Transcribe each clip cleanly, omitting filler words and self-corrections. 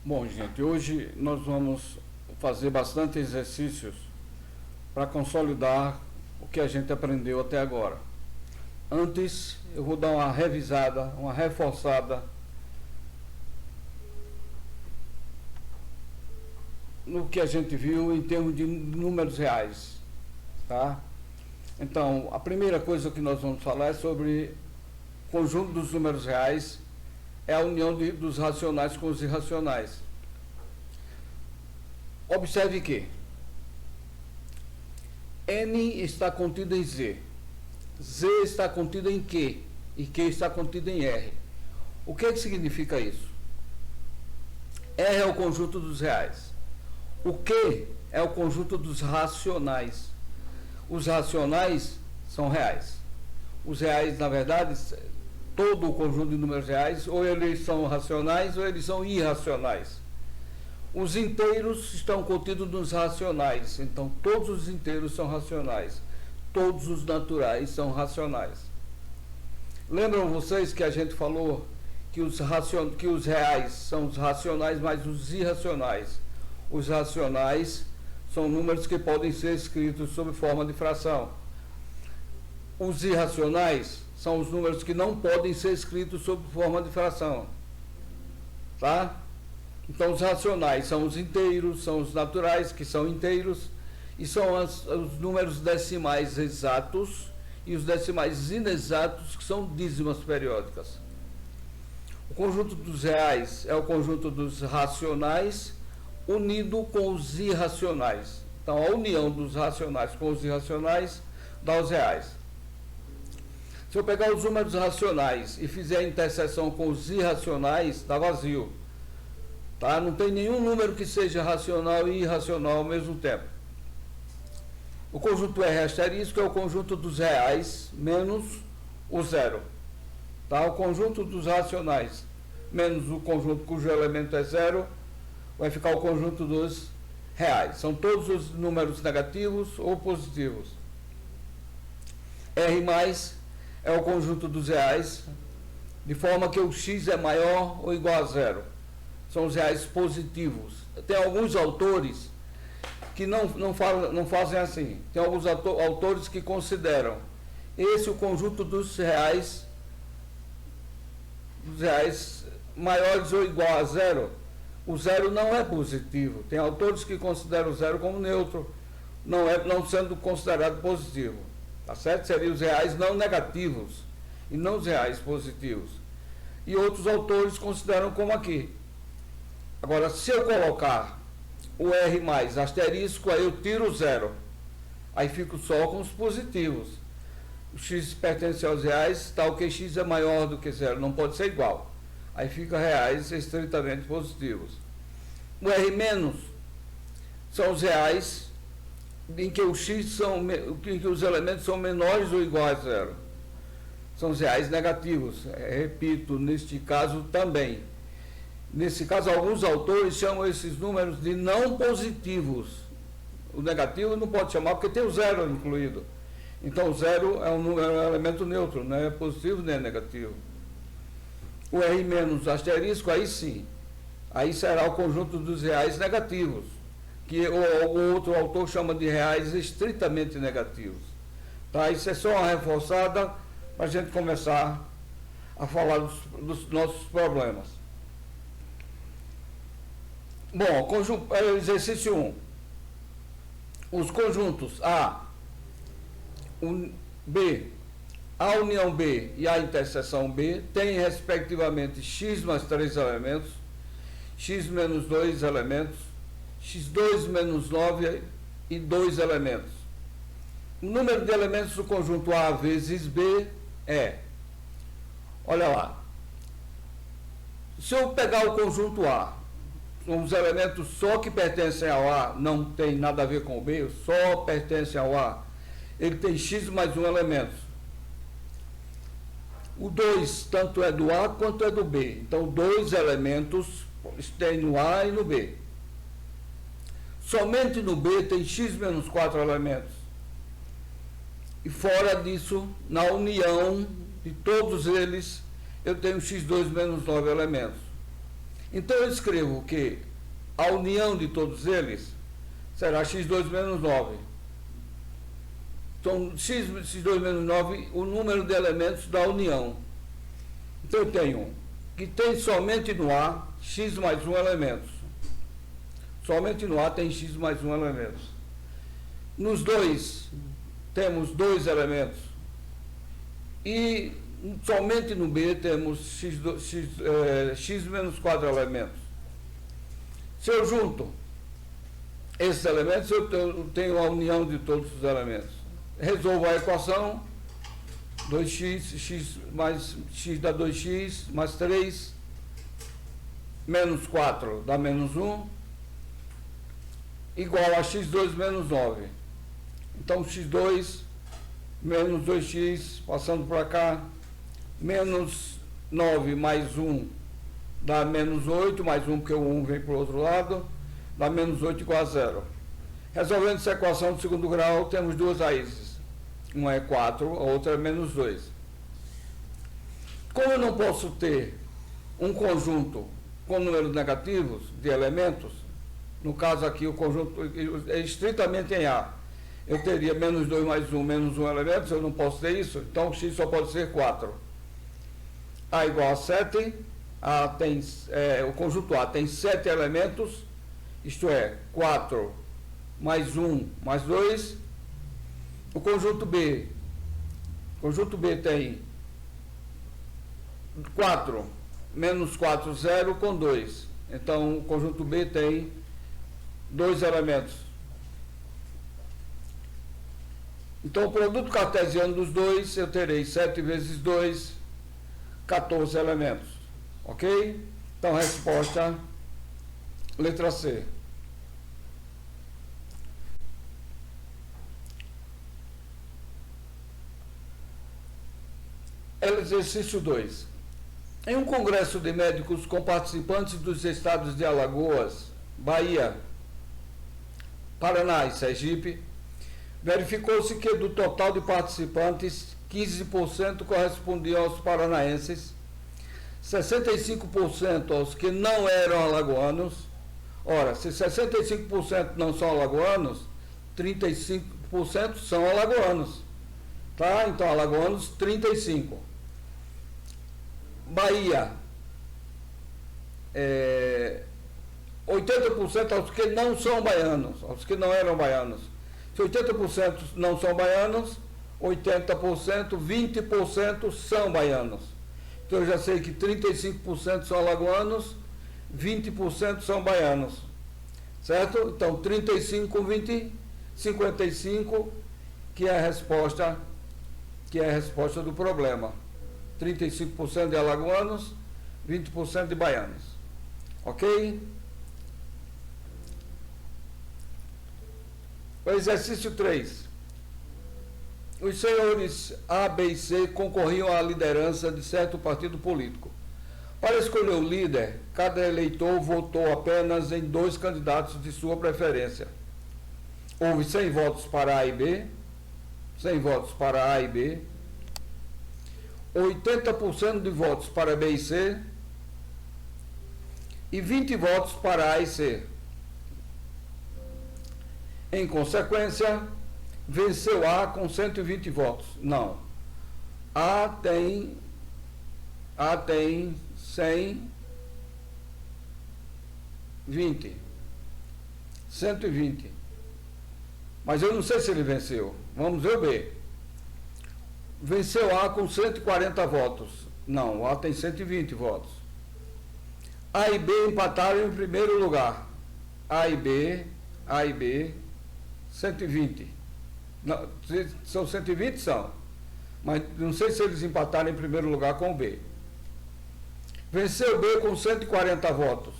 Bom, gente, hoje nós vamos fazer bastante exercícios para consolidar o que a gente aprendeu até agora. Antes, eu vou dar uma revisada, uma reforçada no que a gente viu em termos de números reais, tá? Então, a primeira coisa que nós vamos falar é sobre o conjunto dos números reais, é a união dos racionais com os irracionais. Observe que N está contido em Z, Z está contido em Q e Q está contido em R. O que significa isso? R é o conjunto dos reais. O Q é o conjunto dos racionais. Os racionais são reais. Os reais, na verdade, todo o conjunto de números reais, ou eles são racionais ou eles são irracionais. Os inteiros estão contidos nos racionais, então todos os inteiros são racionais. Todos os naturais são racionais. Lembram vocês que a gente falou que os reais são os racionais mais os irracionais? Os racionais são números que podem ser escritos sob forma de fração. Os irracionais são os números que não podem ser escritos sob forma de fração. Tá? Então, os racionais são os inteiros, são os naturais, que são inteiros, e são os números decimais exatos e os decimais inexatos, que são dízimas periódicas. O conjunto dos reais é o conjunto dos racionais unido com os irracionais. Então, a união dos racionais com os irracionais dá os reais. Se eu pegar os números racionais e fizer a interseção com os irracionais, dá vazio. Tá? Não tem nenhum número que seja racional e irracional ao mesmo tempo. O conjunto R asterisco é o conjunto dos reais menos o zero. Tá? O conjunto dos racionais menos o conjunto cujo elemento é zero vai ficar o conjunto dos reais. São todos os números negativos ou positivos. R mais é o conjunto dos reais, de forma que o x é maior ou igual a zero. São os reais positivos. Tem alguns autores que não fazem assim. Tem alguns autores que consideram esse o conjunto dos reais maiores ou igual a zero. O zero não é positivo. Tem autores que consideram o zero como neutro, não sendo considerado positivo. Tá certo? Seriam os reais não negativos e não os reais positivos. E outros autores consideram como aqui. Agora, se eu colocar o R mais asterisco, aí eu tiro o zero. Aí fico só com os positivos. O x pertence aos reais, tal que x é maior do que zero, não pode ser igual. Aí fica reais estritamente positivos. O R menos são os reais em que em que os elementos são menores ou iguais a zero. São os reais negativos. Repito, neste caso também. Nesse caso, alguns autores chamam esses números de não positivos. O negativo não pode chamar porque tem o zero incluído. Então, o zero é um elemento neutro, não é positivo nem é negativo. O R menos asterisco, aí sim. Aí será o conjunto dos reais negativos, que o outro autor chama de reais estritamente negativos. Tá? Isso é só uma reforçada para a gente começar a falar dos nossos problemas. Bom, exercício 1. Os conjuntos A, B, a união B e a interseção B têm, respectivamente, x mais 3 elementos, x menos 2 elementos, x2 menos 9 e 2 elementos. O número de elementos do conjunto A vezes B é, olha lá, se eu pegar o conjunto A, os elementos só que pertencem ao A, não tem nada a ver com o B, só pertencem ao A, ele tem x mais 1 elemento. O 2 tanto é do A quanto é do B. Então, 2 elementos tem no A e no B. Somente no B tem x menos 4 elementos. E fora disso, na união de todos eles, eu tenho x2 menos 9 elementos. Então eu escrevo que a união de todos eles será x2 menos 9. Então, x2 menos 9, o número de elementos da união. Então eu tenho que tem somente no A x mais 1 elementos. Somente no A tem x mais 1 elementos. Nos dois, temos 2 elementos. E somente no B temos x menos 4 elementos. Se eu junto esses elementos, eu tenho a união de todos os elementos. Resolvo a equação. 2x, x mais x dá 2x, mais 3, menos 4 dá menos 1, igual a x2 menos 9. Então, x2 menos 2x, passando para cá, menos 9 mais 1 dá menos 8, mais 1 porque o 1 vem para o outro lado, dá menos 8 igual a 0. Resolvendo essa equação de segundo grau, temos duas raízes. Uma é 4, a outra é menos 2. Como eu não posso ter um conjunto com números negativos de elementos, no caso aqui o conjunto é estritamente em A, eu teria menos 2 mais 1, menos 1 elementos, eu não posso ter isso, então x só pode ser 4. A igual a 7, o conjunto A tem 7 elementos, isto é, 4 mais 1 mais 2. O conjunto B tem 4 menos 4, 0 com 2. Então, o conjunto B tem 2 elementos. Então, o produto cartesiano dos dois, eu terei 7 vezes 2, 14 elementos. Ok? Então, resposta, letra C. Exercício 2. Em um congresso de médicos com participantes dos estados de Alagoas, Bahia, Paraná e Sergipe, verificou-se que do total de participantes, 15% correspondiam aos paranaenses, 65% aos que não eram alagoanos. Ora, se 65% não são alagoanos, 35% são alagoanos. Tá? Então, alagoanos, 35%. Bahia, 80% aos que não são baianos, aos que não eram baianos. Se 80% não são baianos, 80%, 20% são baianos. Então, eu já sei que 35% são alagoanos, 20% são baianos. Certo? Então, 35 com 20, 55, que é a resposta do problema. 35% de alagoanos, 20% de baianos. Ok? O exercício 3. Os senhores A, B e C concorriam à liderança de certo partido político. Para escolher o líder, cada eleitor votou apenas em 2 candidatos de sua preferência. Houve 100 votos para A e B, 100 votos para A e B, 80% de votos para B e C e 20 votos para A e C. Em consequência, venceu A com 120 votos. Não. A tem 120. Mas eu não sei se ele venceu. Vamos ver o B. Venceu A com 140 votos. Não, A tem 120 votos. A e B empataram em primeiro lugar. A e B, 120. Não, são 120? São. Mas não sei se eles empataram em primeiro lugar com o B. Venceu B com 140 votos.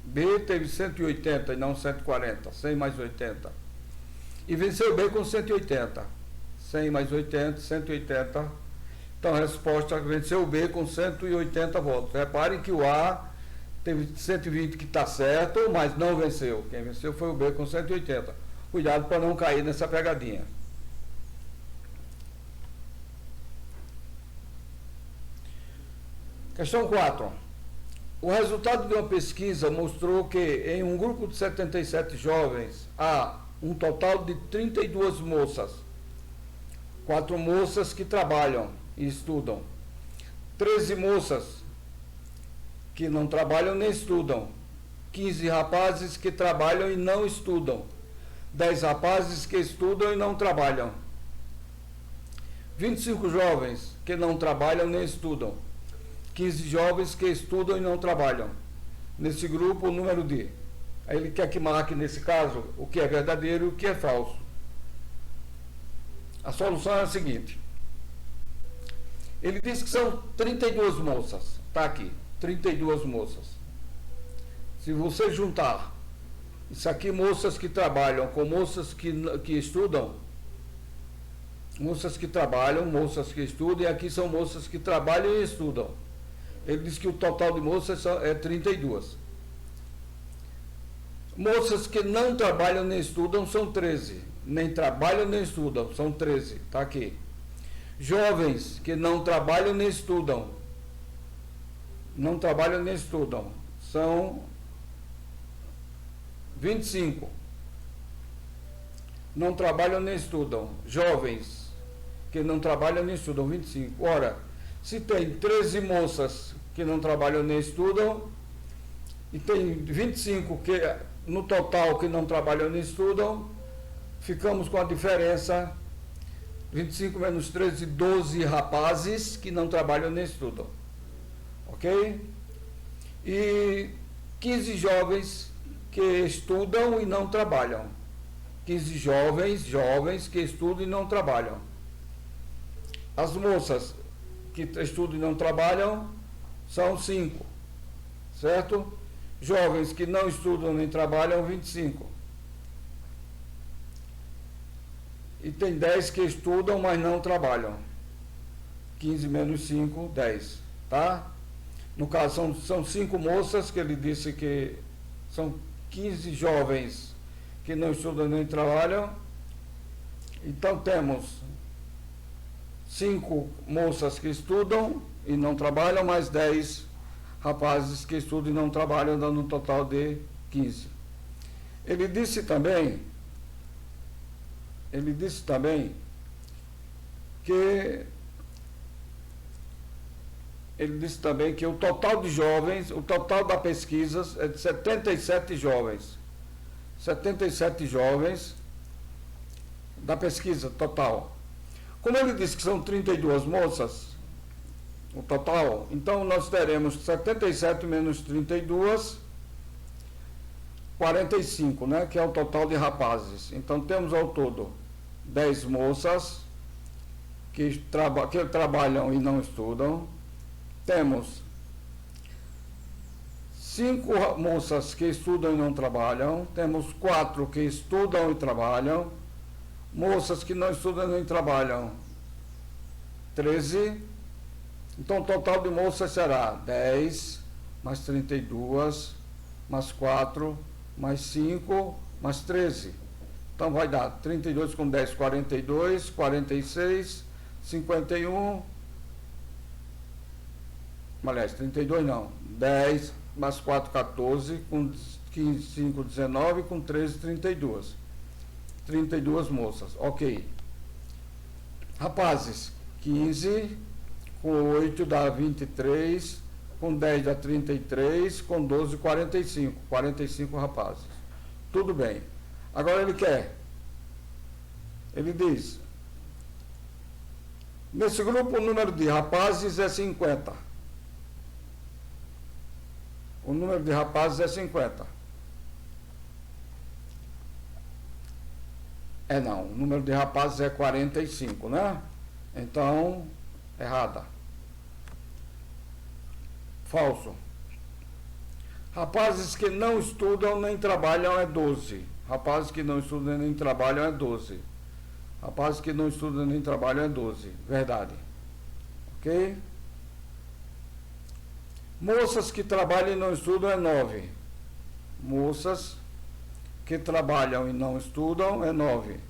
B teve 180 e não 140. 100 mais 80. E venceu B com 180. 100 mais 80, 180. Então, a resposta venceu o B com 180 votos. Reparem que o A teve 120 que está certo, mas não venceu. Quem venceu foi o B com 180. Cuidado para não cair nessa pegadinha. Questão 4. O resultado de uma pesquisa mostrou que em um grupo de 77 jovens há um total de 32 moças. 4 moças que trabalham e estudam. 13 moças que não trabalham nem estudam. 15 rapazes que trabalham e não estudam. 10 rapazes que estudam e não trabalham. 25 jovens que não trabalham nem estudam. 15 jovens que estudam e não trabalham. Nesse grupo, o número de. Aí ele quer que marque, nesse caso, o que é verdadeiro e o que é falso. A solução é a seguinte. Ele diz que são 32 moças. Está aqui, 32 moças. Se você juntar isso aqui, moças que trabalham, com moças que estudam, moças que trabalham, moças que estudam, e aqui são moças que trabalham e estudam. Ele diz que o total de moças é 32. Moças que não trabalham nem estudam são 13. Nem trabalham nem estudam, são 13. Está aqui. Jovens que não trabalham nem estudam. Não trabalham nem estudam. São 25. Não trabalham nem estudam. Jovens que não trabalham nem estudam, 25. Ora, se tem 13 moças que não trabalham nem estudam, e tem 25 que, no total, que não trabalham nem estudam, ficamos com a diferença 25 menos 13, 12 rapazes que não trabalham nem estudam. Ok? E 15 jovens que estudam e não trabalham. 15 jovens que estudam e não trabalham. As moças que estudam e não trabalham são 5, certo? Jovens que não estudam nem trabalham, 25. E tem 10 que estudam, mas não trabalham. 15 menos 5, 10, tá? No caso, são 5 moças, que ele disse que são 15 jovens que não estudam nem trabalham. Então, temos 5 moças que estudam e não trabalham, mais 10 rapazes que estudam e não trabalham, dando um total de 15. Ele disse também que o total de jovens, o total da pesquisa é de 77 jovens. 77 jovens da pesquisa total. Como ele disse que são 32 moças, o total, então nós teremos 77 menos 32, 45, né? Que é o total de rapazes. Então temos ao todo 10 moças que trabalham e não estudam. Temos 5 moças que estudam e não trabalham. Temos 4 que estudam e trabalham. Moças que não estudam nem trabalham, 13. Então o total de moças será 10, mais 32, mais 4, mais 5, mais 13. Então vai dar 32 com 10, 42, 46, 51. Aliás, 32 não. 10 mais 4, 14, com 15, 5, 19, com 13, 32. 32 moças, ok. Rapazes, 15, com 8 dá 23, com 10 dá 33, com 12, 45. 45 rapazes. Tudo bem. Agora ele diz, nesse grupo o número de rapazes é 50. O número de rapazes é 50. Não, o número de rapazes é 45, né? Então, errada. Falso. Rapazes que não estudam nem trabalham é 12. Rapazes que não estudam nem trabalham é 12. Rapazes que não estudam nem trabalham é 12. Verdade. Ok? Moças que trabalham e não estudam é 9. Moças que trabalham e não estudam é 9.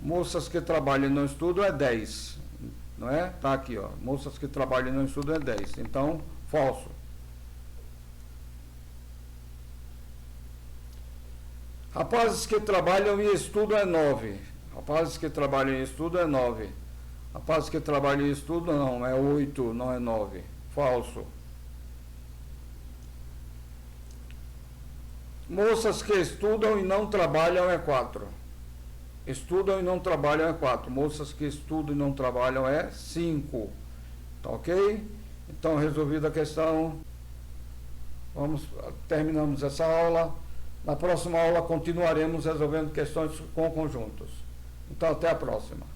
Moças que trabalham e não estudam é 10. Não é? Tá aqui, ó. Moças que trabalham e não estudam é 10. Então, falso. Rapazes que trabalham e estudam é 9. Rapazes que trabalham e estudam é 9. Rapazes que trabalham e estudam não, é 8, não é 9. Falso. Moças que estudam e não trabalham é 4. Estudam e não trabalham é 4. Moças que estudam e não trabalham é 5. Tá ok? Então, resolvida a questão, terminamos essa aula. Na próxima aula continuaremos resolvendo questões com conjuntos. Então, até a próxima.